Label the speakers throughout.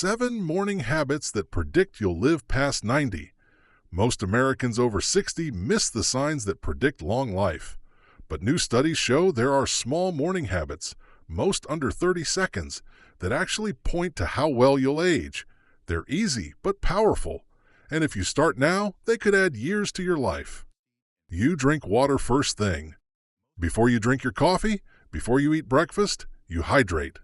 Speaker 1: 7 morning habits that predict you'll live past 90. Most Americans over 60 miss the signs that predict long life. But new studies show there are small morning habits, most under 30 seconds, that actually point to how well you'll age. They're easy but powerful, and if you start now, they could add years to your life. You drink water first thing. Before you drink your coffee, before you eat breakfast, you hydrate.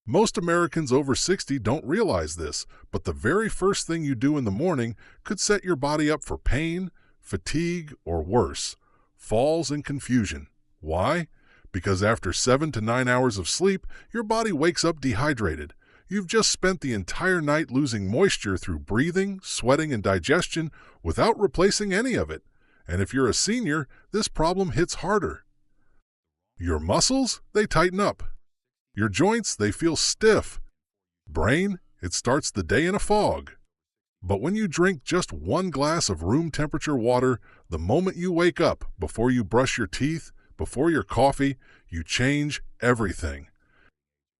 Speaker 1: Most Americans over 60 don't realize this, but the very first thing you do in the morning could set your body up for pain, fatigue, or worse, falls and confusion. Why? Because after 7 to 9 hours of sleep, your body wakes up dehydrated. You've just spent the entire night losing moisture through breathing, sweating, and digestion without replacing any of it. And if you're a senior, this problem hits harder. Your muscles, they tighten up. Your joints, they feel stiff. Brain, it starts the day in a fog. But when you drink just 1 glass of room temperature water the moment you wake up, before you brush your teeth, before your coffee, you change everything.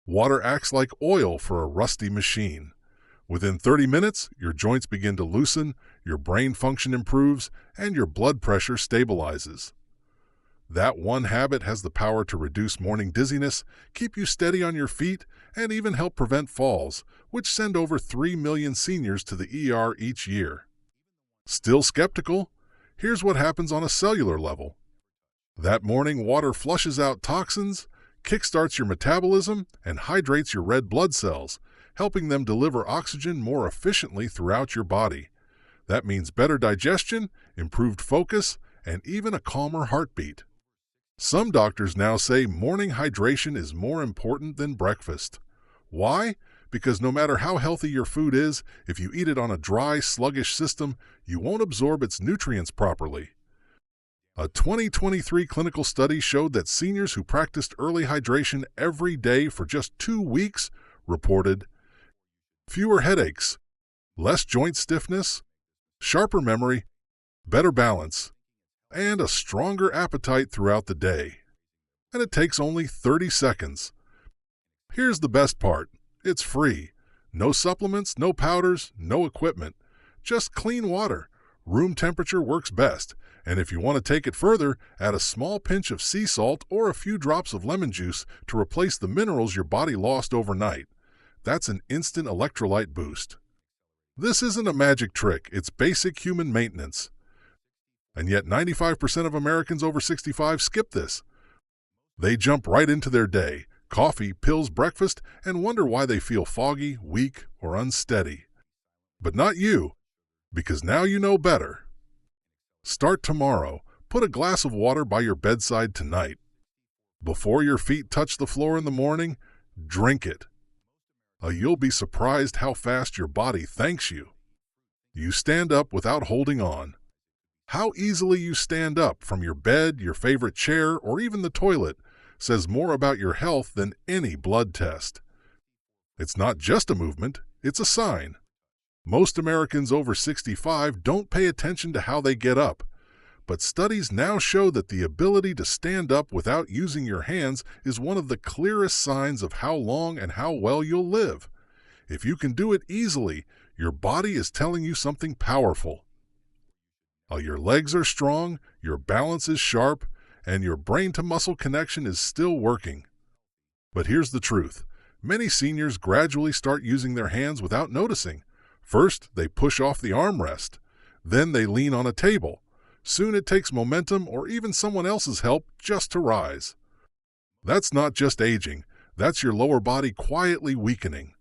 Speaker 1: Water acts like oil for a rusty machine. Within 30 minutes, your joints begin to loosen, your brain function improves, and your blood pressure stabilizes. That one habit has the power to reduce morning dizziness, keep you steady on your feet, and even help prevent falls, which send over 3 million seniors to the ER each year. Still skeptical? Here's what happens on a cellular level. That morning water flushes out toxins, kickstarts your metabolism, and hydrates your red blood cells, helping them deliver oxygen more efficiently throughout your body. That means better digestion, improved focus, and even a calmer heartbeat. Some doctors now say morning hydration is more important than breakfast. Why? Because no matter how healthy your food is, if you eat it on a dry, sluggish system, you won't absorb its nutrients properly. A 2023 clinical study showed that seniors who practiced early hydration every day for just 2 weeks reported fewer headaches, less joint stiffness, sharper memory, better balance, and a stronger appetite throughout the day. And it takes only 30 seconds. Here's the best part. It's free. No supplements, no powders, no equipment. Just clean water. Room temperature works best. And if you want to take it further, add a small pinch of sea salt or a few drops of lemon juice to replace the minerals your body lost overnight. That's an instant electrolyte boost. This isn't a magic trick. It's basic human maintenance. And yet 95% of Americans over 65 skip this. They jump right into their day, coffee, pills, breakfast, and wonder why they feel foggy, weak, or unsteady. But not you, because now you know better. Start tomorrow. Put a glass of water by your bedside tonight. Before your feet touch the floor in the morning, drink it. You'll be surprised how fast your body thanks you. You stand up without holding on. How easily you stand up from your bed, your favorite chair, or even the toilet says more about your health than any blood test. It's not just a movement, it's a sign. Most Americans over 65 don't pay attention to how they get up, but studies now show that the ability to stand up without using your hands is one of the clearest signs of how long and how well you'll live. If you can do it easily, your body is telling you something powerful. Your legs are strong, your balance is sharp, and your brain-to-muscle connection is still working. But here's the truth. Many seniors gradually start using their hands without noticing. First, they push off the armrest. Then they lean on a table. Soon it takes momentum or even someone else's help just to rise. That's not just aging. That's your lower body quietly weakening.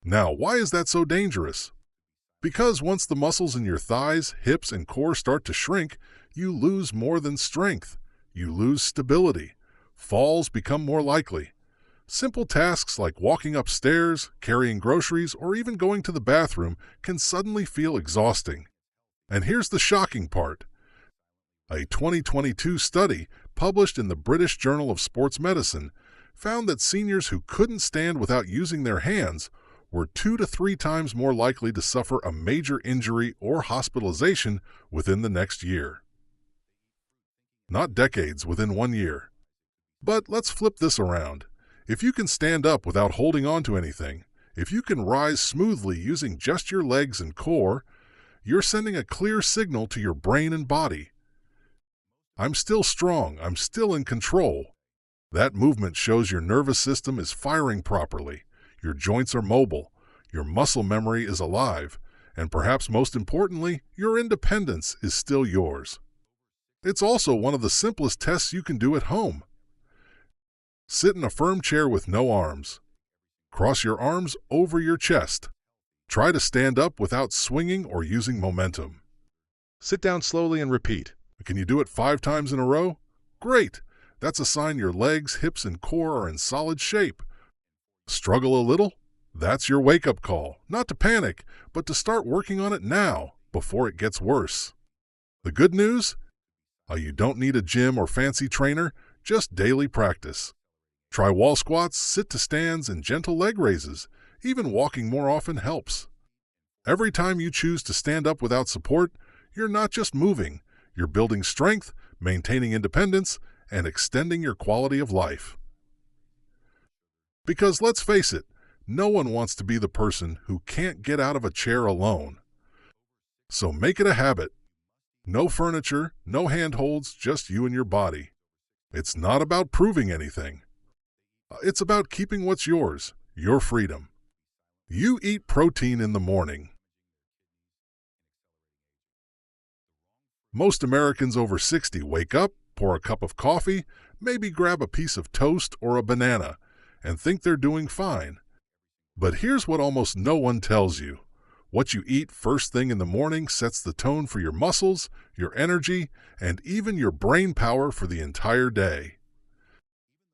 Speaker 1: Now, why is that so dangerous? Because once the muscles in your thighs, hips, and core start to shrink, you lose more than strength. You lose stability. Falls become more likely. Simple tasks like walking upstairs, carrying groceries, or even going to the bathroom can suddenly feel exhausting. And here's the shocking part. A 2022 study published in the British Journal of Sports Medicine found that seniors who couldn't stand without using their hands were 2 to 3 times more likely to suffer a major injury or hospitalization within the next year. Not decades, within 1 year. But let's flip this around. If you can stand up without holding on to anything, If you can rise smoothly using just your legs and core, you're sending a clear signal to your brain and body. I'm still strong, I'm still in control. That movement shows your nervous system is firing properly, your joints are mobile, your muscle memory is alive, and perhaps most importantly, your independence is still yours. It's also one of the simplest tests you can do at home. Sit in a firm chair with no arms. Cross your arms over your chest. Try to stand up without swinging or using momentum. Sit down slowly and repeat. Can you do it 5 times in a row? Great! That's a sign your legs, hips, and core are in solid shape. Struggle a little? That's your wake-up call. Not to panic, but to start working on it now, before it gets worse. The good news? You don't need a gym or fancy trainer, just daily practice. Try wall squats, sit-to-stands, and gentle leg raises. Even walking more often helps. Every time you choose to stand up without support, you're not just moving, you're building strength, maintaining independence, and extending your quality of life. Because let's face it, no one wants to be the person who can't get out of a chair alone. So make it a habit. No furniture, no handholds, just you and your body. It's not about proving anything. It's about keeping what's yours, your freedom. You eat protein in the morning. Most Americans over 60 wake up, pour a cup of coffee, maybe grab a piece of toast or a banana, and think they're doing fine. But here's what almost no one tells you. What you eat first thing in the morning sets the tone for your muscles, your energy, and even your brain power for the entire day.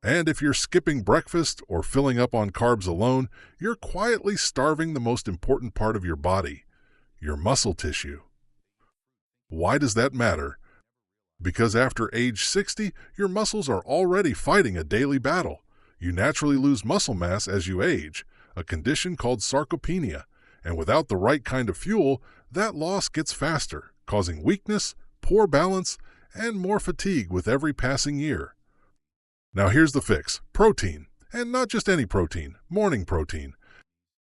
Speaker 1: And if you're skipping breakfast or filling up on carbs alone, you're quietly starving the most important part of your body, your muscle tissue. Why does that matter? Because after age 60, your muscles are already fighting a daily battle. You naturally lose muscle mass as you age, a condition called sarcopenia, and without the right kind of fuel, that loss gets faster, causing weakness, poor balance, and more fatigue with every passing year. Now here's the fix: protein, and not just any protein, morning protein.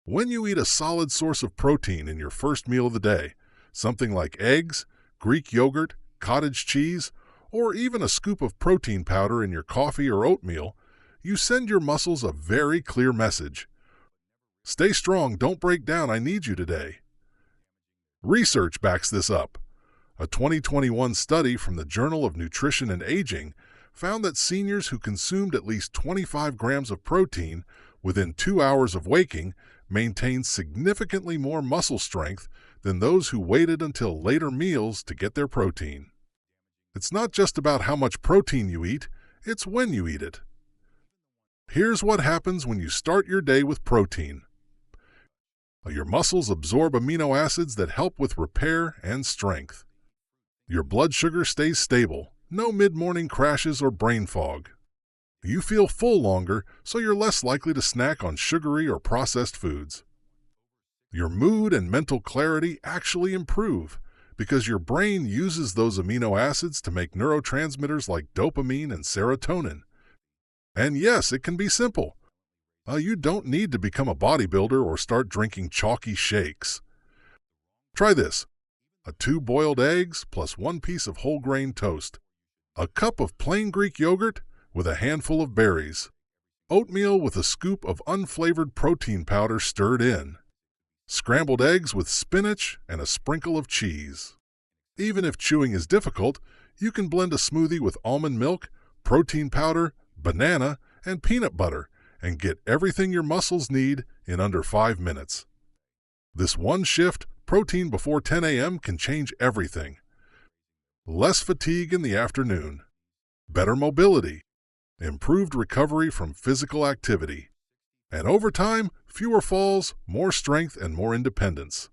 Speaker 1: When you eat a solid source of protein in your first meal of the day, something like eggs, Greek yogurt, cottage cheese, or even a scoop of protein powder in your coffee or oatmeal, you send your muscles a very clear message. Stay strong, don't break down, I need you today. Research backs this up. A 2021 study from the Journal of Nutrition and Aging found that seniors who consumed at least 25 grams of protein within 2 hours of waking maintained significantly more muscle strength than those who waited until later meals to get their protein. It's not just about how much protein you eat, it's when you eat it. Here's what happens when you start your day with protein. Your muscles absorb amino acids that help with repair and strength. Your blood sugar stays stable, no mid-morning crashes or brain fog. You feel full longer, so you're less likely to snack on sugary or processed foods. Your mood and mental clarity actually improve because your brain uses those amino acids to make neurotransmitters like dopamine and serotonin. And yes, it can be simple. You don't need to become a bodybuilder or start drinking chalky shakes. Try this: 2 boiled eggs plus 1 piece of whole grain toast, a cup of plain Greek yogurt with a handful of berries, oatmeal with a scoop of unflavored protein powder stirred in, scrambled eggs with spinach and a sprinkle of cheese. Even if chewing is difficult, you can blend a smoothie with almond milk, protein powder, banana, and peanut butter and get everything your muscles need in under 5 minutes. This one shift, protein before 10 a.m., can change everything. Less fatigue in the afternoon, better mobility, improved recovery from physical activity, and over time, fewer falls, more strength, and more independence.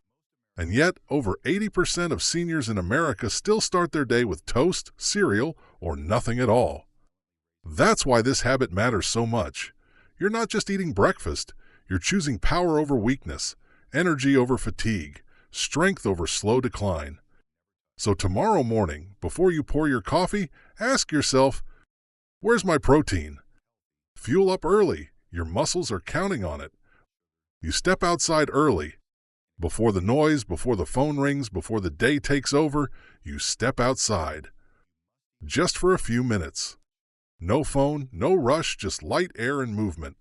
Speaker 1: And yet, over 80% of seniors in America still start their day with toast, cereal, or nothing at all. That's why this habit matters so much. You're not just eating breakfast, you're choosing power over weakness, energy over fatigue, strength over slow decline. So tomorrow morning, before you pour your coffee, ask yourself, where's my protein? Fuel up early. Your muscles are counting on it. You step outside early. Before the noise, before the phone rings, before the day takes over, you step outside. Just for a few minutes. No phone, no rush, just light air and movement.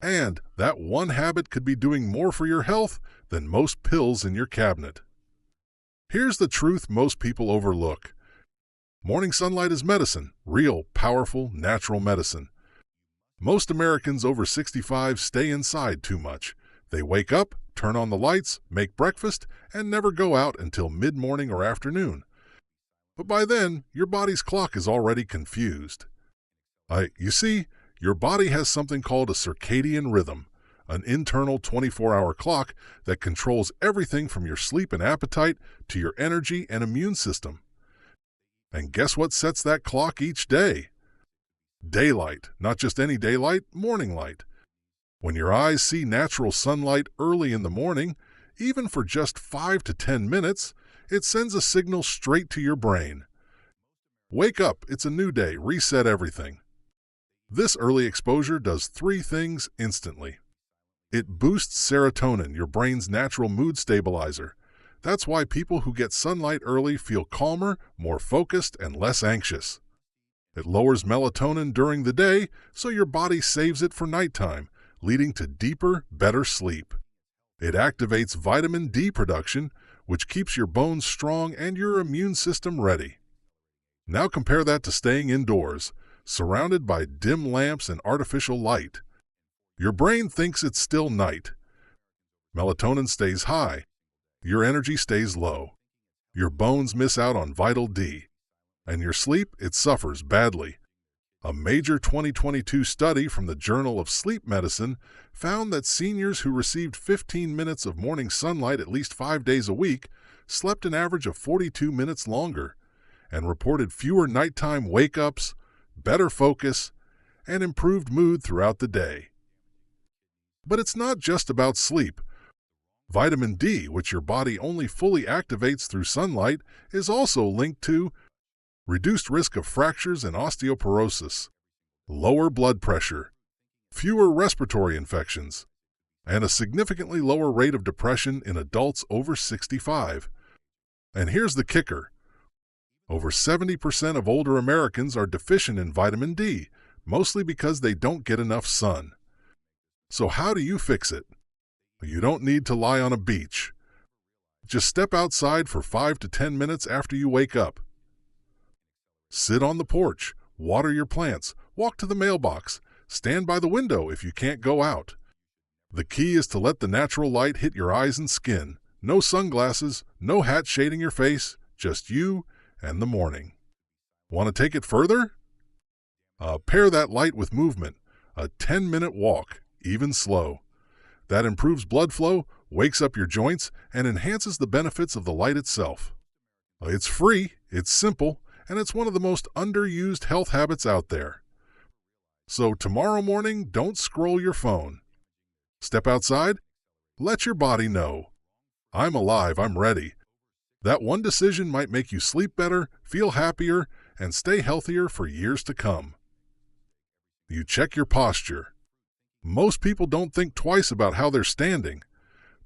Speaker 1: And that one habit could be doing more for your health than most pills in your cabinet. Here's the truth most people overlook. Morning sunlight is medicine, real, powerful, natural medicine. Most Americans over 65 stay inside too much. They wake up, turn on the lights, make breakfast, and never go out until mid-morning or afternoon. But by then, your body's clock is already confused. You see, your body has something called a circadian rhythm, an internal 24-hour clock that controls everything from your sleep and appetite to your energy and immune system. And guess what sets that clock each day? Daylight, not just any daylight, morning light. When your eyes see natural sunlight early in the morning, even for just 5 to 10 minutes, it sends a signal straight to your brain. Wake up, it's a new day, reset everything. This early exposure does 3 things instantly. It boosts serotonin, your brain's natural mood stabilizer. That's why people who get sunlight early feel calmer, more focused, and less anxious. It lowers melatonin during the day, so your body saves it for nighttime, leading to deeper, better sleep. It activates vitamin D production, which keeps your bones strong and your immune system ready. Now compare that to staying indoors, surrounded by dim lamps and artificial light. Your brain thinks it's still night. Melatonin stays high. Your energy stays low. Your bones miss out on vital D. And your sleep, it suffers badly. A major 2022 study from the Journal of Sleep Medicine found that seniors who received 15 minutes of morning sunlight at least 5 days a week slept an average of 42 minutes longer and reported fewer nighttime wake-ups, better focus, and improved mood throughout the day. But it's not just about sleep. Vitamin D, which your body only fully activates through sunlight, is also linked to reduced risk of fractures and osteoporosis, lower blood pressure, fewer respiratory infections, and a significantly lower rate of depression in adults over 65. And here's the kicker. Over 70% of older Americans are deficient in vitamin D, mostly because they don't get enough sun. So how do you fix it? You don't need to lie on a beach. Just step outside for 5 to 10 minutes after you wake up. Sit on the porch, water your plants, walk to the mailbox, stand by the window if you can't go out. The key is to let the natural light hit your eyes and skin. No sunglasses, no hat shading your face, just you and the morning. Want to take it further? Pair that light with movement, a 10-minute walk, even slow. That improves blood flow, wakes up your joints, and enhances the benefits of the light itself. It's free, it's simple, and it's one of the most underused health habits out there. So tomorrow morning, don't scroll your phone. Step outside, let your body know. I'm alive, I'm ready. That one decision might make you sleep better, feel happier, and stay healthier for years to come. You check your posture. Most people don't think twice about how they're standing.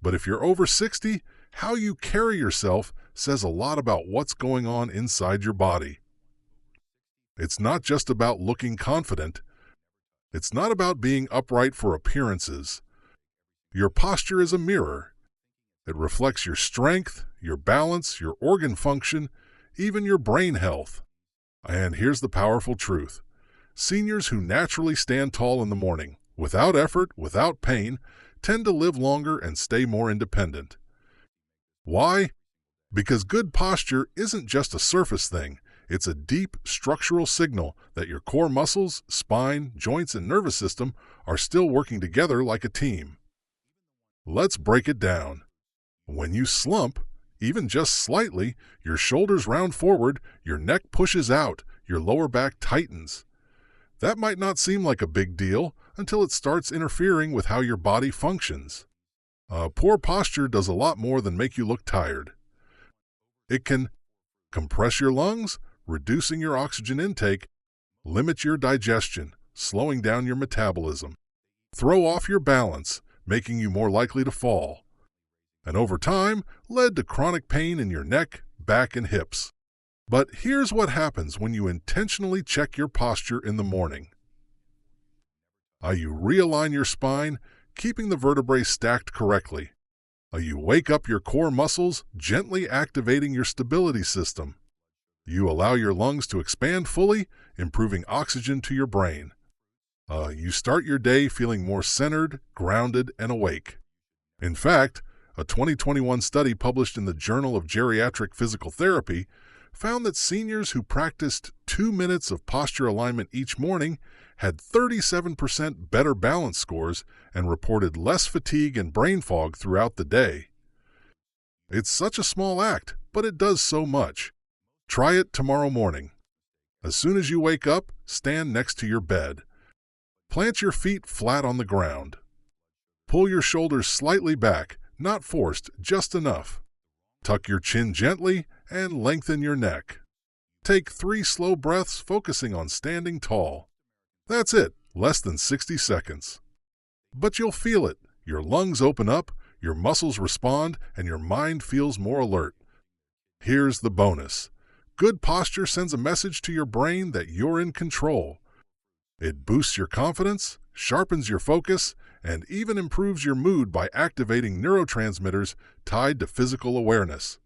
Speaker 1: But if you're over 60, how you carry yourself says a lot about what's going on inside your body. It's not just about looking confident. It's not about being upright for appearances. Your posture is a mirror. It reflects your strength, your balance, your organ function, even your brain health. And here's the powerful truth. Seniors who naturally stand tall in the morning, without effort, without pain, tend to live longer and stay more independent. Why? Because good posture isn't just a surface thing. It's a deep structural signal that your core muscles, spine, joints, and nervous system are still working together like a team. Let's break it down. When you slump, even just slightly, your shoulders round forward, your neck pushes out, your lower back tightens. That might not seem like a big deal until it starts interfering with how your body functions. Poor posture does a lot more than make you look tired. It can compress your lungs, reducing your oxygen intake, limit your digestion, slowing down your metabolism, throw off your balance, making you more likely to fall. And over time, led to chronic pain in your neck, back, and hips. But here's what happens when you intentionally check your posture in the morning. You realign your spine, keeping the vertebrae stacked correctly. You wake up your core muscles, gently activating your stability system. You allow your lungs to expand fully, improving oxygen to your brain. You start your day feeling more centered, grounded, and awake. In fact, a 2021 study published in the Journal of Geriatric Physical Therapy found that seniors who practiced 2 minutes of posture alignment each morning had 37% better balance scores and reported less fatigue and brain fog throughout the day. It's such a small act, but it does so much. Try it tomorrow morning. As soon as you wake up, stand next to your bed. Plant your feet flat on the ground. Pull your shoulders slightly back, not forced, just enough. Tuck your chin gently and lengthen your neck. Take 3 slow breaths, focusing on standing tall. That's it, less than 60 seconds. But you'll feel it. Your lungs open up, your muscles respond, and your mind feels more alert. Here's the bonus. Good posture sends a message to your brain that you're in control. It boosts your confidence, sharpens your focus, and even improves your mood by activating neurotransmitters tied to physical awareness.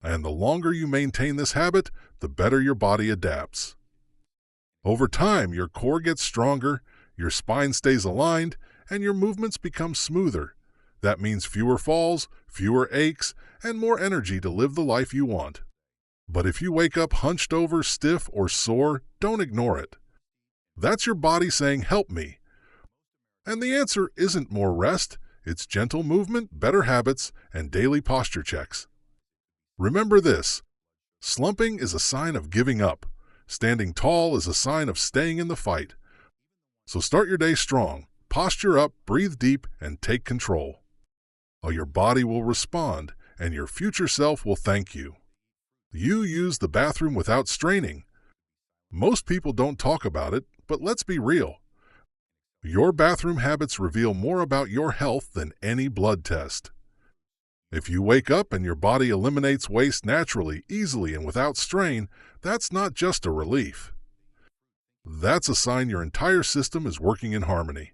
Speaker 1: And the longer you maintain this habit, the better your body adapts. Over time, your core gets stronger, your spine stays aligned, and your movements become smoother. That means fewer falls, fewer aches, and more energy to live the life you want. But if you wake up hunched over, stiff, or sore, don't ignore it. That's your body saying, "Help me." And the answer isn't more rest, it's gentle movement, better habits, and daily posture checks. Remember this: slumping is a sign of giving up. Standing tall is a sign of staying in the fight. So start your day strong, posture up, breathe deep, and take control. Your body will respond, and your future self will thank you. You use the bathroom without straining. Most people don't talk about it, but let's be real. Your bathroom habits reveal more about your health than any blood test. If you wake up and your body eliminates waste naturally, easily, and without strain, that's not just a relief. That's a sign your entire system is working in harmony.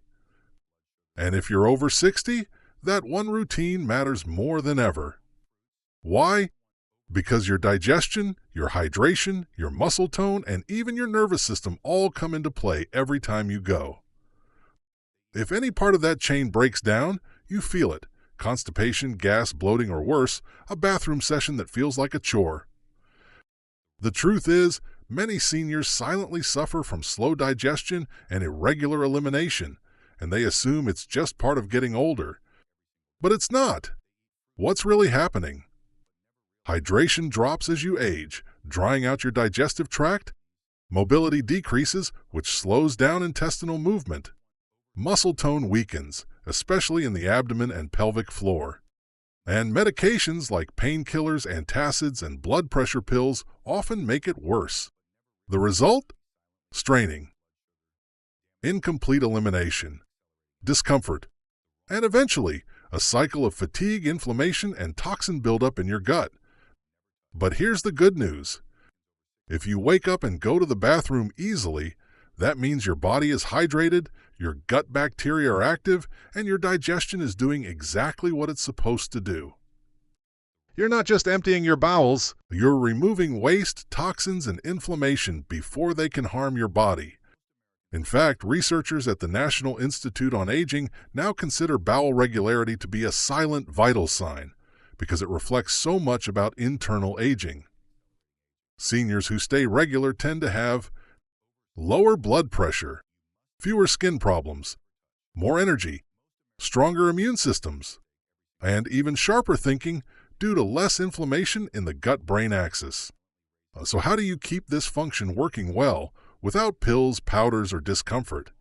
Speaker 1: And if you're over 60, that one routine matters more than ever. Why? Because your digestion, your hydration, your muscle tone, and even your nervous system all come into play every time you go. If any part of that chain breaks down, you feel it. Constipation, gas, bloating, or worse, a bathroom session that feels like a chore. The truth is, many seniors silently suffer from slow digestion and irregular elimination, and they assume it's just part of getting older. But it's not. What's really happening? Hydration drops as you age, drying out your digestive tract. Mobility decreases, which slows down intestinal movement. Muscle tone weakens, especially in the abdomen and pelvic floor. And medications like painkillers, antacids, and blood pressure pills often make it worse. The result? Straining, incomplete elimination, discomfort, and eventually a cycle of fatigue, inflammation, and toxin buildup in your gut. But here's the good news. If you wake up and go to the bathroom easily, that means your body is hydrated, your gut bacteria are active, and your digestion is doing exactly what it's supposed to do. You're not just emptying your bowels, you're removing waste, toxins, and inflammation before they can harm your body. In fact, researchers at the National Institute on Aging now consider bowel regularity to be a silent vital sign because it reflects so much about internal aging. Seniors who stay regular tend to have lower blood pressure, fewer skin problems, more energy, stronger immune systems, and even sharper thinking due to less inflammation in the gut-brain axis. So how do you keep this function working well without pills, powders, or discomfort?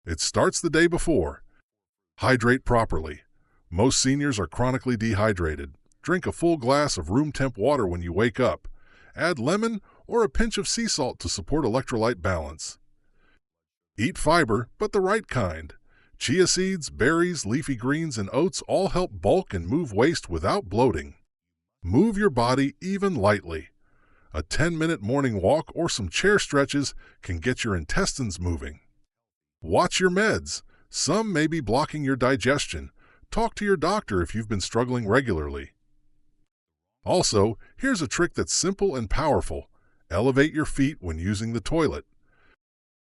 Speaker 1: It starts the day before. Hydrate properly. Most seniors are chronically dehydrated. Drink a full glass of room-temp water when you wake up. Add lemon or a pinch of sea salt to support electrolyte balance. Eat fiber, but the right kind. Chia seeds, berries, leafy greens, and oats all help bulk and move waste without bloating. Move your body even lightly. A 10-minute morning walk or some chair stretches can get your intestines moving. Watch your meds. Some may be blocking your digestion. Talk to your doctor if you've been struggling regularly. Also, here's a trick that's simple and powerful. Elevate your feet when using the toilet.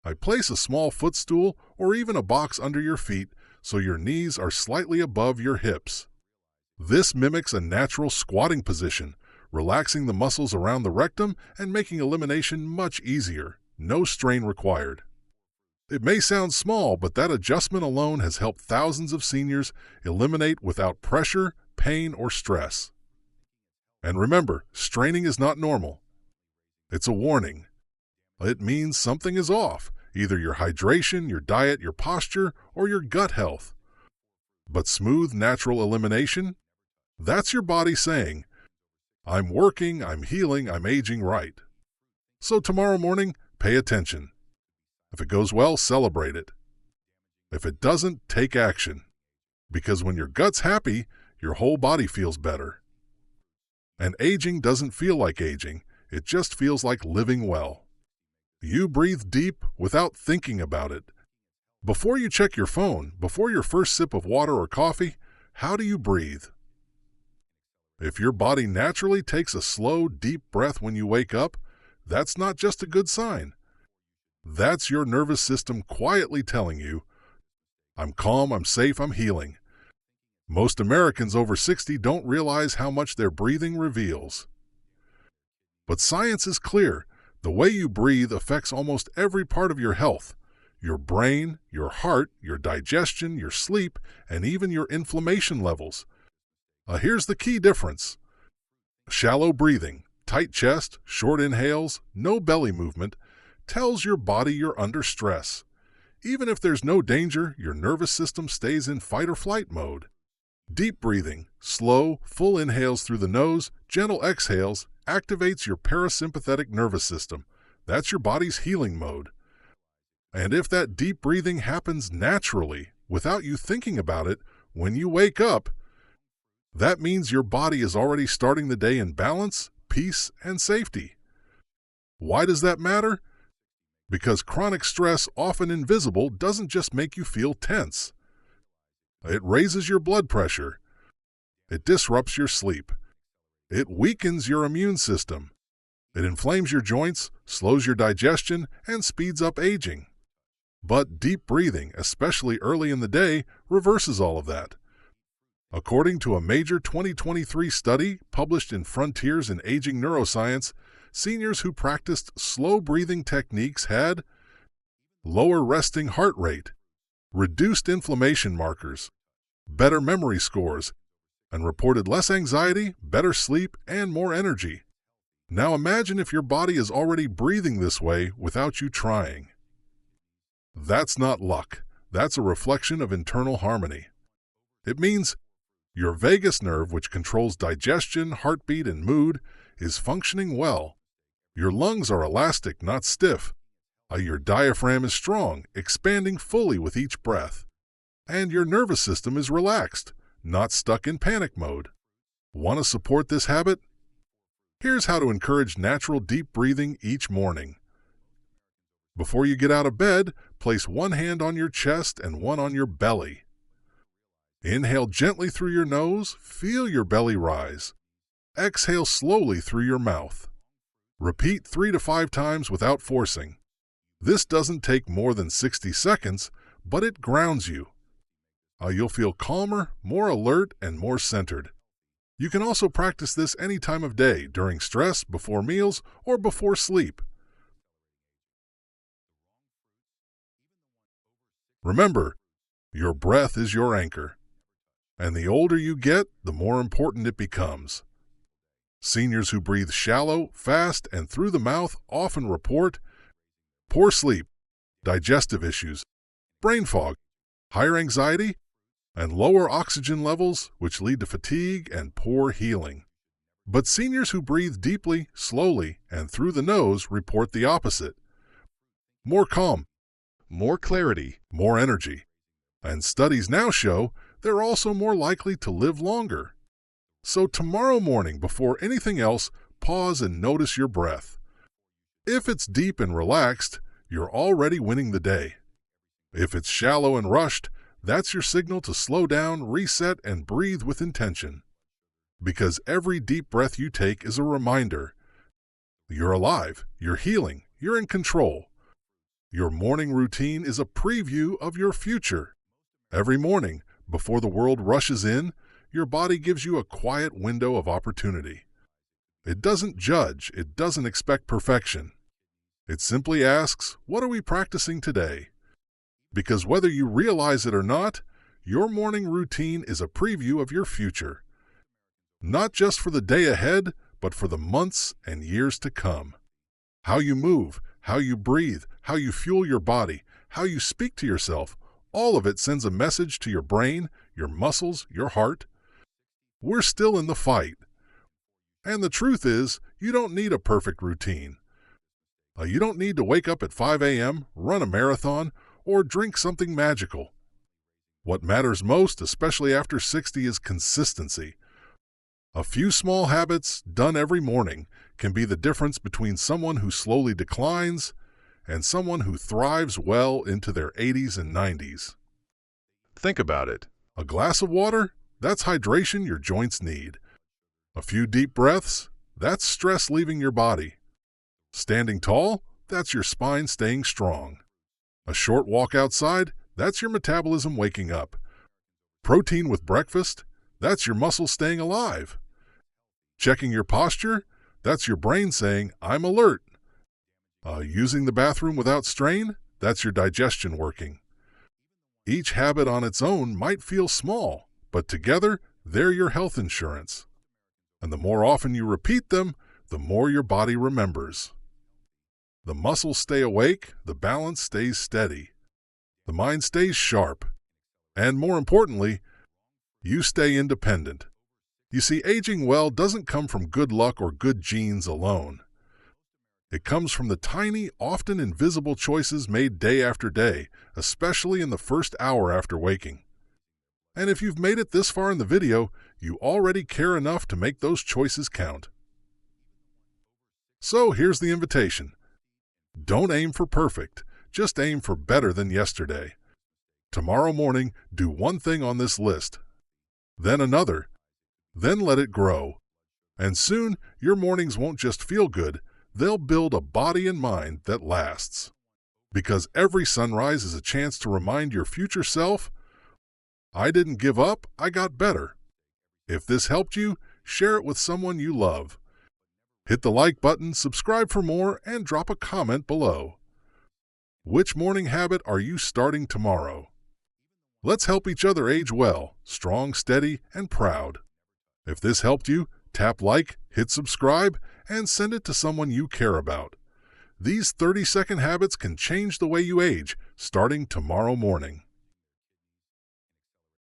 Speaker 1: I place a small footstool or even a box under your feet so your knees are slightly above your hips. This mimics a natural squatting position, relaxing the muscles around the rectum and making elimination much easier. No strain required. It may sound small, but that adjustment alone has helped thousands of seniors eliminate without pressure, pain, or stress. And remember, straining is not normal. It's a warning. It means something is off, either your hydration, your diet, your posture, or your gut health. But smooth, natural elimination? That's your body saying, I'm working, I'm healing, I'm aging right. So tomorrow morning, pay attention. If it goes well, celebrate it. If it doesn't, take action. Because when your gut's happy, your whole body feels better. And aging doesn't feel like aging, it just feels like living well. You breathe deep without thinking about it. Before you check your phone, before your first sip of water or coffee, how do you breathe? If your body naturally takes a slow, deep breath when you wake up, that's not just a good sign. That's your nervous system quietly telling you, I'm calm, I'm safe, I'm healing. Most Americans over 60 don't realize how much their breathing reveals. But science is clear. The way you breathe affects almost every part of your health. Your brain, your heart, your digestion, your sleep, and even your inflammation levels. Here's the key difference. Shallow breathing, tight chest, short inhales, no belly movement, tells your body you're under stress. Even if there's no danger, your nervous system stays in fight or flight mode. Deep breathing, slow, full inhales through the nose, gentle exhales, activates your parasympathetic nervous system. That's your body's healing mode. And if that deep breathing happens naturally, without you thinking about it, when you wake up, that means your body is already starting the day in balance, peace, and safety. Why does that matter? Because chronic stress, often invisible, doesn't just make you feel tense. It raises your blood pressure. It disrupts your sleep. It weakens your immune system. It inflames your joints, slows your digestion, and speeds up aging. But deep breathing, especially early in the day, reverses all of that. According to a major 2023 study published in Frontiers in Aging Neuroscience, seniors who practiced slow breathing techniques had lower resting heart rate, reduced inflammation markers, better memory scores, and reported less anxiety, better sleep, and more energy. Now imagine if your body is already breathing this way without you trying. That's not luck. That's a reflection of internal harmony. It means your vagus nerve, which controls digestion, heartbeat, and mood, is functioning well. Your lungs are elastic, not stiff. Your diaphragm is strong, expanding fully with each breath. And your nervous system is relaxed, not stuck in panic mode. Want to support this habit? Here's how to encourage natural deep breathing each morning. Before you get out of bed, place one hand on your chest and one on your belly. Inhale gently through your nose, feel your belly rise. Exhale slowly through your mouth. Repeat 3 to 5 times without forcing. This doesn't take more than 60 seconds, but it grounds you. You'll feel calmer, more alert, and more centered. You can also practice this any time of day, during stress, before meals, or before sleep. Remember, your breath is your anchor. And the older you get, the more important it becomes. Seniors who breathe shallow, fast, and through the mouth often report poor sleep, digestive issues, brain fog, higher anxiety, and lower oxygen levels, which lead to fatigue and poor healing. But seniors who breathe deeply, slowly, and through the nose report the opposite. More calm, more clarity, more energy. And studies now show they're also more likely to live longer. So tomorrow morning, before anything else, pause and notice your breath. If it's deep and relaxed, you're already winning the day. If it's shallow and rushed, that's your signal to slow down, reset, and breathe with intention. Because every deep breath you take is a reminder. You're alive, you're healing, you're in control. Your morning routine is a preview of your future. Every morning, before the world rushes in, your body gives you a quiet window of opportunity. It doesn't judge, it doesn't expect perfection. It simply asks, what are we practicing today? Because whether you realize it or not, your morning routine is a preview of your future. Not just for the day ahead, but for the months and years to come. How you move, how you breathe, how you fuel your body, how you speak to yourself, all of it sends a message to your brain, your muscles, your heart. We're still in the fight. And the truth is, you don't need a perfect routine. You don't need to wake up at 5 a.m., run a marathon, or drink something magical. What matters most, especially after 60, is consistency. A few small habits, done every morning, can be the difference between someone who slowly declines and someone who thrives well into their 80s and 90s. Think about it. A glass of water? That's hydration your joints need. A few deep breaths? That's stress leaving your body. Standing tall? That's your spine staying strong. A short walk outside? That's your metabolism waking up. Protein with breakfast? That's your muscles staying alive. Checking your posture? That's your brain saying, I'm alert. Using the bathroom without strain? That's your digestion working. Each habit on its own might feel small, but together, they're your health insurance. And the more often you repeat them, the more your body remembers. The muscles stay awake, the balance stays steady. The mind stays sharp. And more importantly, you stay independent. You see, aging well doesn't come from good luck or good genes alone. It comes from the tiny, often invisible choices made day after day, especially in the first hour after waking. And if you've made it this far in the video, you already care enough to make those choices count. So here's the invitation. Don't aim for perfect, just aim for better than yesterday. Tomorrow morning, do one thing on this list, then another, then let it grow. And soon, your mornings won't just feel good, they'll build a body and mind that lasts. Because every sunrise is a chance to remind your future self, I didn't give up, I got better. If this helped you, share it with someone you love. Hit the like button, subscribe for more, and drop a comment below. Which morning habit are you starting tomorrow? Let's help each other age well, strong, steady, and proud. If this helped you, tap like, hit subscribe, and send it to someone you care about. These 30-second habits can change the way you age, starting tomorrow morning.